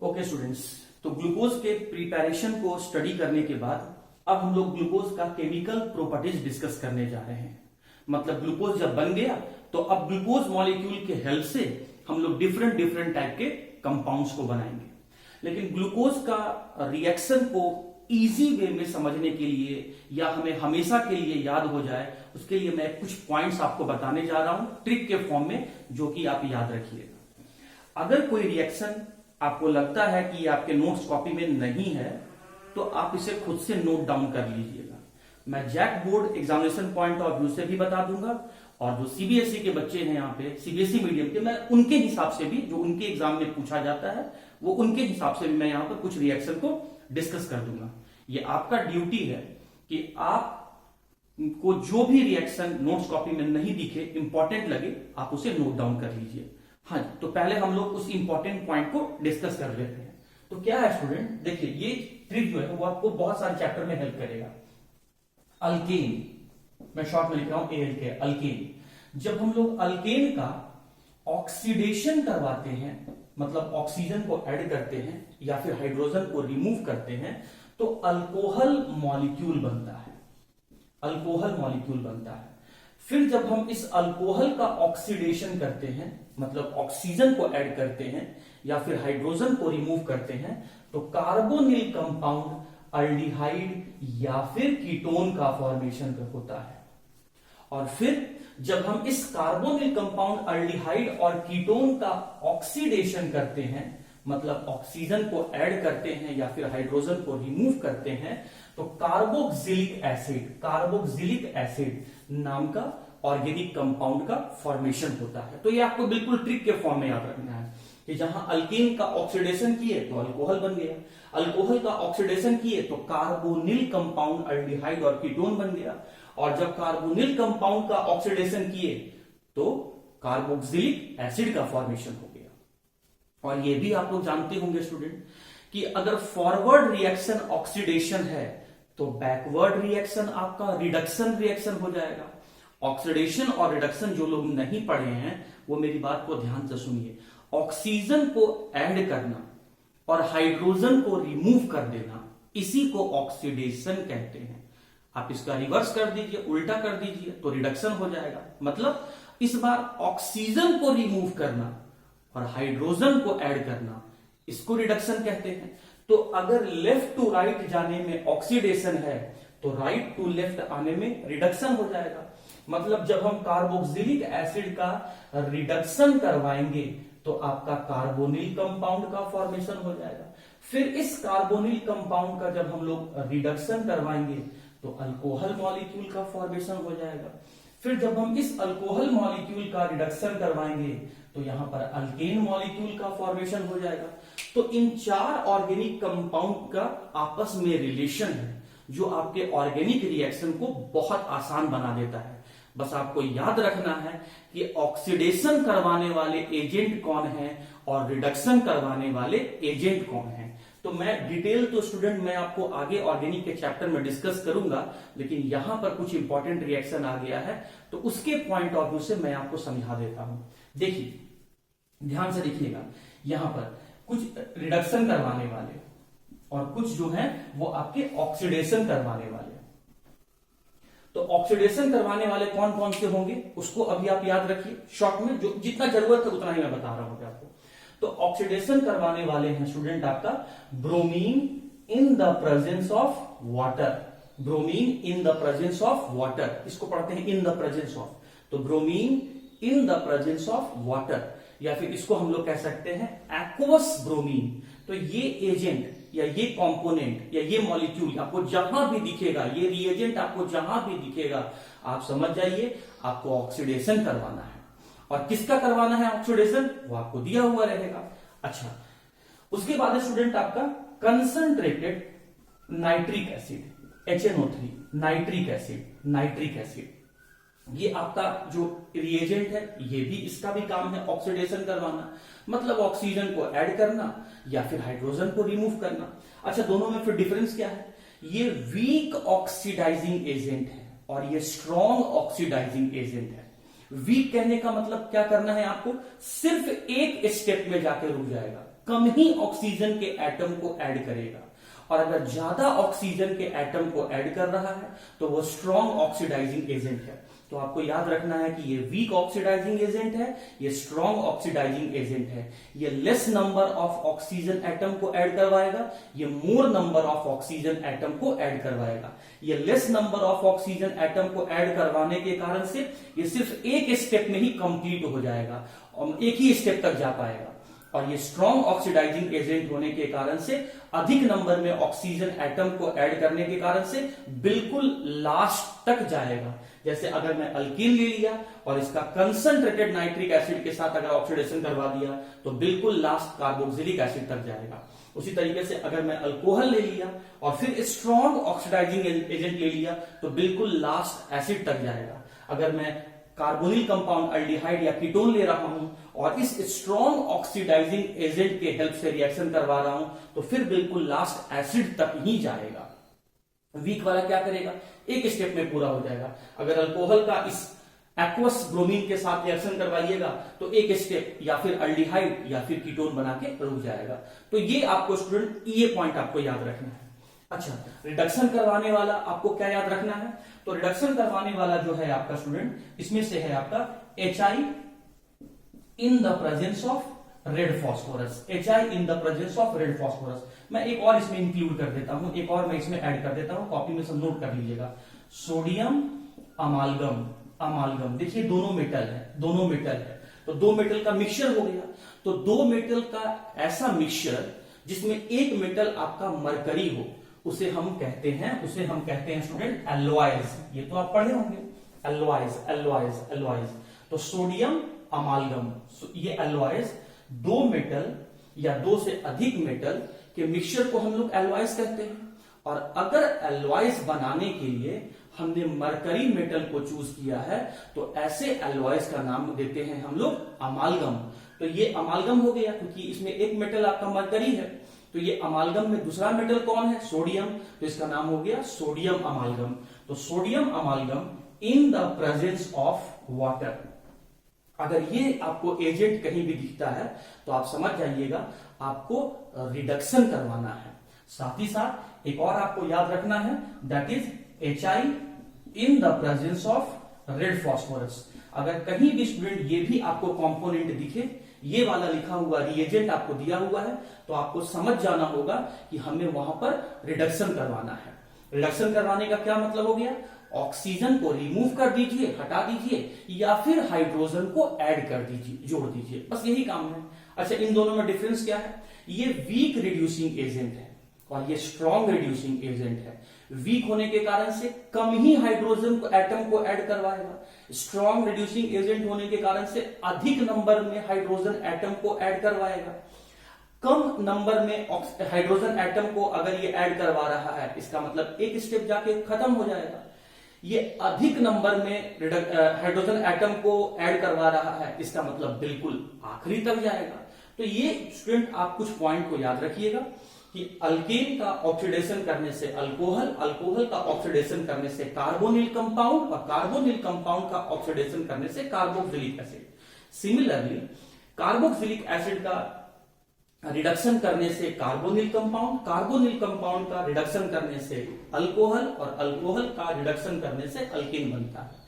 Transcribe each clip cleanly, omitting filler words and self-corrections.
Okay students, तो glucose के preparation को स्टडी करने के बाद अब हम लोग ग्लूकोज का केमिकल प्रॉपर्टीज डिस्कस करने जा रहे हैं। मतलब ग्लूकोज जब बन गया तो अब ग्लूकोज मॉलिक्यूल के हेल्प से हम लोग डिफरेंट डिफरेंट टाइप के कंपाउंड्स को बनाएंगे। लेकिन ग्लूकोज का रिएक्शन को इजी वे में समझने के लिए या हमें हमेशा के लिए याद हो जाए, उसके लिए मैं कुछ पॉइंट्स आपको बताने जा रहा हूं ट्रिक के फॉर्म में, जो कि आप याद रखिएगा। अगर कोई रिएक्शन आपको लगता है कि आपके नोट्स कॉपी में नहीं है तो आप इसे खुद से नोट डाउन कर लीजिएगा। मैं JAC board examination point of view से भी बता दूंगा, और जो सीबीएसई के बच्चे हैं यहाँ पे सीबीएसई मीडियम के, मैं उनके हिसाब से भी, जो उनके एग्जाम में पूछा जाता है वो उनके हिसाब से भी मैं यहाँ पर कुछ रिएक्शन को डिस्कस कर दूंगा। ये आपका ड्यूटी है कि आप को जो भी रिएक्शन नोट्स कॉपी में नहीं दिखे, इंपॉर्टेंट लगे, आप उसे नोट डाउन कर लीजिए। हाँ जी, तो पहले हम लोग उस इंपॉर्टेंट पॉइंट को डिस्कस कर लेते हैं। तो क्या है स्टूडेंट, देखिए ये ट्रिक जो है वो आपको बहुत सारे चैप्टर में हेल्प करेगा। अल्केन, मैं शॉर्ट में लिख रहा हूं ALK, अल्केन। जब हम लोग अल्केन का ऑक्सीडेशन करवाते हैं, मतलब ऑक्सीजन को ऐड करते हैं या फिर हाइड्रोजन को रिमूव करते हैं, तो अल्कोहल मॉलिक्यूल बनता है। अल्कोहल मॉलिक्यूल बनता है। फिर जब हम इस अल्कोहल का ऑक्सीडेशन करते हैं, मतलब ऑक्सीजन को ऐड करते हैं या फिर हाइड्रोजन को रिमूव करते हैं, तो कार्बोनिल कंपाउंड अल्डिहाइड या फिर कीटोन का फॉर्मेशन होता है। और फिर जब हम इस कार्बोनिल कंपाउंड अल्डिहाइड और कीटोन का ऑक्सीडेशन करते हैं, मतलब ऑक्सीजन को ऐड करते हैं या फिर हाइड्रोजन को रिमूव करते हैं, तो कार्बोक्सिलिक एसिड नाम का ऑर्गेनिक कंपाउंड का फॉर्मेशन होता है। तो ये आपको बिल्कुल ट्रिक के फॉर्म में याद रखना है कि जहां अल्केन का ऑक्सीडेशन किए तो अल्कोहल बन गया, अल्कोहल का ऑक्सीडेशन किए तो कार्बोनिल कंपाउंड अल्डिहाइड और कीटोन बन गया, और जब कार्बोनिल कंपाउंड का ऑक्सीडेशन किए तो कार्बोक्सिलिक एसिड का फॉर्मेशन हो गया। और ये भी आप लोग जानते होंगे स्टूडेंट कि अगर फॉरवर्ड रिएक्शन ऑक्सीडेशन है तो बैकवर्ड रिएक्शन आपका रिडक्शन रिएक्शन हो जाएगा। ऑक्सीडेशन और रिडक्शन जो लोग नहीं पढ़े हैं वो मेरी बात को ध्यान से सुनिए। ऑक्सीजन को ऐड करना और हाइड्रोजन को रिमूव कर देना, इसी को ऑक्सीडेशन कहते हैं। आप इसका रिवर्स कर दीजिए, उल्टा कर दीजिए तो रिडक्शन हो जाएगा। मतलब इस बार ऑक्सीजन को रिमूव करना और हाइड्रोजन को ऐड करना, इसको रिडक्शन कहते हैं। तो अगर लेफ्ट टू राइट जाने में ऑक्सीडेशन है तो राइट टू लेफ्ट आने में रिडक्शन हो जाएगा। मतलब जब हम कार्बोक्सिलिक एसिड का रिडक्शन करवाएंगे तो आपका कार्बोनिल कंपाउंड का फॉर्मेशन हो जाएगा। फिर इस कार्बोनिल कंपाउंड का जब हम लोग रिडक्शन करवाएंगे तो अल्कोहल मॉलिक्यूल का फॉर्मेशन हो जाएगा। फिर जब हम इस अल्कोहल मॉलिक्यूल का रिडक्शन करवाएंगे तो यहां पर अल्केन मॉलिक्यूल का फॉर्मेशन हो जाएगा। तो इन चार ऑर्गेनिक कंपाउंड का आपस में रिलेशन है जो आपके ऑर्गेनिक रिएक्शन को बहुत आसान बना देता है। बस आपको याद रखना है कि ऑक्सीडेशन करवाने वाले एजेंट कौन है और रिडक्शन करवाने वाले एजेंट कौन है। तो मैं डिटेल तो स्टूडेंट मैं आपको आगे ऑर्गेनिक के चैप्टर में डिस्कस करूंगा, लेकिन यहां पर कुछ इंपॉर्टेंट रिएक्शन आ गया है तो उसके पॉइंट ऑफ व्यू से मैं आपको समझा देता हूं। देखिए, ध्यान से देखिएगा, यहां पर कुछ रिडक्शन करवाने वाले और कुछ जो है वो आपके ऑक्सीडेशन करवाने वाले। तो ऑक्सीडेशन करवाने वाले कौन कौन से होंगे उसको अभी आप याद रखिए, शॉर्ट में जो जितना जरूरत है उतना ही मैं बता रहा हूं आपको। तो ऑक्सीडेशन करवाने वाले हैं स्टूडेंट आपका bromine in the presence of water. Bromine in the presence of water, इसको पढ़ते हैं इन द प्रेजेंस ऑफ। तो bromine in the presence of water, या फिर इसको हम लोग कह सकते हैं एक्वस ब्रोमीन। तो ये एजेंट या ये कंपोनेंट या ये मॉलिक्यूल आपको जहां भी दिखेगा, ये रिएजेंट आपको जहां भी दिखेगा, आप समझ जाइए आपको ऑक्सीडेशन करवाना है। और किसका करवाना है ऑक्सीडेशन, वो आपको दिया हुआ रहेगा। अच्छा, उसके बाद स्टूडेंट आपका concentrated nitric acid, HNO3, nitric acid, ये आपका जो रिएजेंट है, ये भी इसका भी काम है ऑक्सीडेशन करवाना, मतलब ऑक्सीजन को ऐड करना या फिर हाइड्रोजन को रिमूव करना। अच्छा, दोनों में फिर डिफरेंस क्या है, ये वीक ऑक्सीडाइजिंग एजेंट है और ये स्ट्रॉन्ग ऑक्सीडाइजिंग एजेंट है। वीक कहने का मतलब क्या करना है आपको, सिर्फ एक स्टेप में जाकर रुक जाएगा, कम ही ऑक्सीजन के एटम को ऐड करेगा, और अगर ज्यादा ऑक्सीजन के एटम को ऐड कर रहा है तो वो स्ट्रॉन्ग ऑक्सीडाइजिंग एजेंट है। तो आपको याद रखना है कि ये वीक ऑक्सीडाइजिंग एजेंट है, ये स्ट्रॉन्ग ऑक्सीडाइजिंग एजेंट है। ये less number of oxygen atom को ऐड करवाएगा, ये मोर नंबर ऑफ ऑक्सीजन एटम को ऐड करवाएगा। ये less number of oxygen atom को ऐड करवाने के कारण से ये सिर्फ एक स्टेप में ही कंप्लीट हो जाएगा और एक ही स्टेप तक जा पाएगा। और ये स्ट्रॉन्ग ऑक्सीडाइजिंग एजेंट होने के कारण से अधिक नंबर में ऑक्सीजन एटम को ऐड करने के कारण से बिल्कुल लास्ट तक जाएगा। जैसे अगर मैं अल्कीन ले लिया और इसका कंसंट्रेटेड नाइट्रिक एसिड के साथ अगर ऑक्सीडेशन करवा दिया तो बिल्कुल लास्ट कार्बोक्सिलिक एसिड तक जाएगा। उसी तरीके से अगर मैं अल्कोहल ले लिया और फिर स्ट्रॉन्ग ऑक्सीडाइजिंग एजेंट ले लिया तो बिल्कुल लास्ट एसिड तक जाएगा। अगर मैं कार्बोनिल कंपाउंड अल्डिहाइड या कीटोन ले रहा हूं और इस स्ट्रॉन्ग ऑक्सीडाइजिंग एजेंट के हेल्प से रिएक्शन करवा रहा हूं तो फिर बिल्कुल लास्ट एसिड तक ही जाएगा। वीक वाला क्या करेगा, एक स्टेप में पूरा हो जाएगा। अगर अल्कोहल का इस एक्वस ब्रोमीन के साथ रिएक्शन करवाइएगा तो एक स्टेप या फिर अल्डिहाइड या फिर कीटोन बना के रुक जाएगा। तो ये आपको स्टूडेंट ये पॉइंट आपको याद रखना है। अच्छा, रिडक्शन करवाने वाला आपको क्या याद रखना है, तो रिडक्शन करवाने वाला जो है आपका स्टूडेंट, इसमें से है आपका HI in the presence of red phosphorus. HI in the presence of red phosphorus. मैं एक और इसमें इंक्लूड कर देता हूं, एक और मैं इसमें ऐड कर देता हूं, कॉपी में सब नोट कर लीजिएगा। सोडियम अमालगम। अमालगम देखिए दोनों मेटल है, दोनों मेटल है, तो दो मेटल का मिक्सचर हो गया। तो दो मेटल का ऐसा मिक्सचर जिसमें एक मेटल आपका मरकरी हो उसे हम कहते हैं स्टूडेंट एल्लोइज। ये तो आप पढ़े होंगे, एल्लोइज एल्लोइज एल्लोइज। तो सोडियम अमालगम ये एल्लोइज, दो मेटल या दो से अधिक मेटल के मिक्सचर को हम लोग एल्लोइज कहते हैं। और अगर एल्लोइज बनाने के लिए हमने मरकरी मेटल को चूज किया है तो ऐसे एल्लोइज का नाम देते हैं हम लोग अमालगम। तो ये अमालगम हो गया क्योंकि इसमें एक मेटल आपका मरकरी है। तो ये अमालगम में दूसरा मेटल कौन है, सोडियम, तो इसका नाम हो गया सोडियम अमालगम। तो sodium अमालगम in the presence of water. अगर ये आपको एजेंट कहीं भी दिखता है तो आप समझ जाइएगा आपको रिडक्शन करवाना है। साथ ही साथ एक और आपको याद रखना है, that is HI in the presence of red phosphorus. अगर कहीं भी स्टूडेंट ये भी आपको कंपोनेंट दिखे, ये वाला लिखा हुआ रिएजेंट आपको दिया हुआ है, तो आपको समझ जाना होगा कि हमें वहां पर रिडक्शन करवाना है। रिडक्शन करवाने का क्या मतलब हो गया, ऑक्सीजन को रिमूव कर दीजिए, हटा दीजिए, या फिर हाइड्रोजन को ऐड कर दीजिए, जोड़ दीजिए, बस यही काम है। अच्छा, इन दोनों में डिफरेंस क्या है, ये वीक रिड्यूसिंग एजेंट है और ये स्ट्रॉन्ग रिड्यूसिंग एजेंट है। वीक होने के कारण से कम ही हाइड्रोजन को एटम को ऐड करवाएगा, स्ट्रॉन्ग रिड्यूसिंग एजेंट होने के कारण से अधिक नंबर में हाइड्रोजन एटम को ऐड करवाएगा। कम नंबर में हाइड्रोजन एटम को अगर ये ऐड करवा रहा है इसका मतलब एक स्टेप जाके खत्म हो जाएगा। ये अधिक नंबर में हाइड्रोजन एटम को ऐड करवा रहा है इसका मतलब बिल्कुल आखिरी तक जाएगा। तो ये स्टूडेंट आप कुछ पॉइंट को याद रखिएगा कि अल्केन का ऑक्सीडेशन करने से अल्कोहल, अल्कोहल का ऑक्सीडेशन करने से कार्बोनिल कंपाउंड और कार्बोनिल कंपाउंड का ऑक्सीडेशन करने से carboxylic acid. Similarly carboxylic acid का रिडक्शन करने से कार्बोनिल कंपाउंड, कार्बोनिल कंपाउंड का रिडक्शन करने से अल्कोहल और अल्कोहल का रिडक्शन करने से अल्केन बनता है।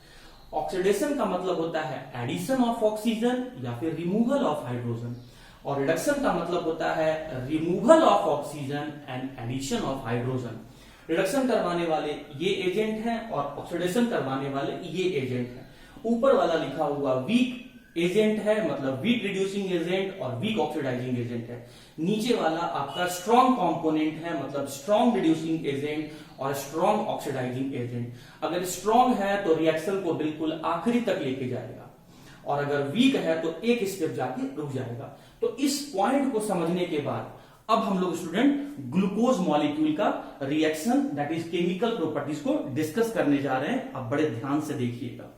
ऑक्सीडेशन का मतलब होता है एडिशन ऑफ ऑक्सीजन या फिर रिमूवल ऑफ हाइड्रोजन, और रिडक्शन का मतलब होता है removal of oxygen and addition of hydrogen. Reduction करवाने वाले ये एजेंट हैं और ऑक्सीडेशन करवाने वाले ये एजेंट हैं। ऊपर वाला लिखा हुआ वीक एजेंट है, मतलब वीक रिड्यूसिंग एजेंट और वीक ऑक्सीडाइजिंग एजेंट है। नीचे वाला आपका स्ट्रॉन्ग कंपोनेंट है, मतलब स्ट्रॉन्ग रिड्यूसिंग एजेंट और स्ट्रॉन्ग ऑक्सीडाइजिंग एजेंट। अगर स्ट्रॉन्ग है तो रिएक्शन को बिल्कुल आखिरी तक लेके जाएगा, और अगर वीक है तो एक स्टेप जाके रुक जाएगा। तो इस पॉइंट को समझने के बाद अब हम लोग स्टूडेंट ग्लूकोज मॉलिक्यूल का reaction that is chemical properties को डिस्कस करने जा रहे हैं। आप बड़े ध्यान से देखिएगा।